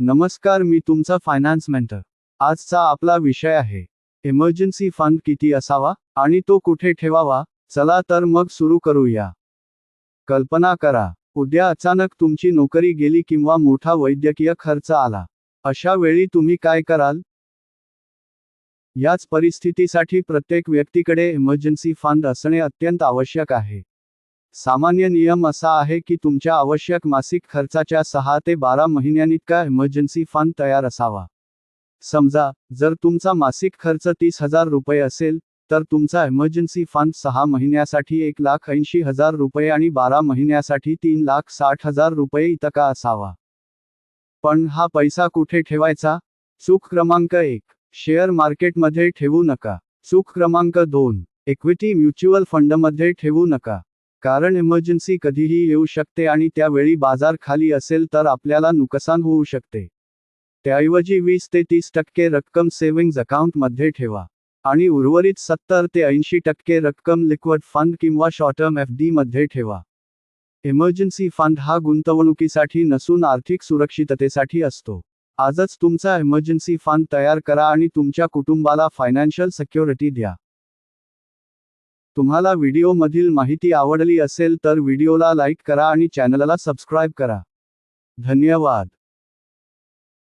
नमस्कार, मी तुमचा finance mentor. आजचा आपला विषय आहे इमर्जन्सी फंड किती असावा आणि तो कुठे ठेवावा. चला तर मग सुरू करूया. कल्पना करा, उद्या अचानक तुमची नोकरी गेली किंवा मोठा वैद्यकीय खर्च आला. अशा वेळी तुम्ही काय कराल? याच परिस्थितीसाठी प्रत्येक व्यक्तीकडे इमर्जन्सी फंड असणे अत्यंत आवश्यक आहे. सामान्य नियम असा आहे की तुमच्या आवश्यक मासिक खर्चाच्या 6 ते 12 महिन्यांइतका इमर्जन्सी फंड तयार असावा. समजा, जर तुमचा मासिक खर्च 30,000 रुपये असेल, तर तुमचा इमर्जन्सी फंड 6 महिन्यासाठी 1,80,000 रुपये आणि 12 महिन्यासाठी 3,60,000 रुपये इतका असावा. पण हा पैसा कुठे ठेवायचा? चूक क्रमांक 1. शेअर मार्केटमध्ये ठेवू नका. चूक क्रमांक 2. इक्विटी म्युच्युअल फंडमध्ये ठेवू नका. कारण इमर्जन्सी कधीही येऊ शकते आणि त्यावेळी बाजार खाली असेल तर आपल्याला नुकसान होऊ शकते. त्याऐवजी 20 ते 30% रक्कम सेव्हिंग्ज अकाउंटमध्ये ठेवा आणि उर्वरित 70 ते 80% रक्कम लिक्विड फंड किंवा शॉर्ट टर्म FD मध्ये ठेवा. इमर्जन्सी फंड हा गुंतवणुकीसाठी नसून आर्थिक सुरक्षिततेसाठी असतो. आजच तुमचा इमर्जन्सी फंड तयार करा आणि तुमच्या कुटुंबाला फायनान्शियल सिक्युरिटी द्या. तुम्हाला व्हिडिओमधील माहिती आवडली असेल तर व्हिडिओला लाईक करा आणि चॅनलला सबस्क्राईब करा. धन्यवाद.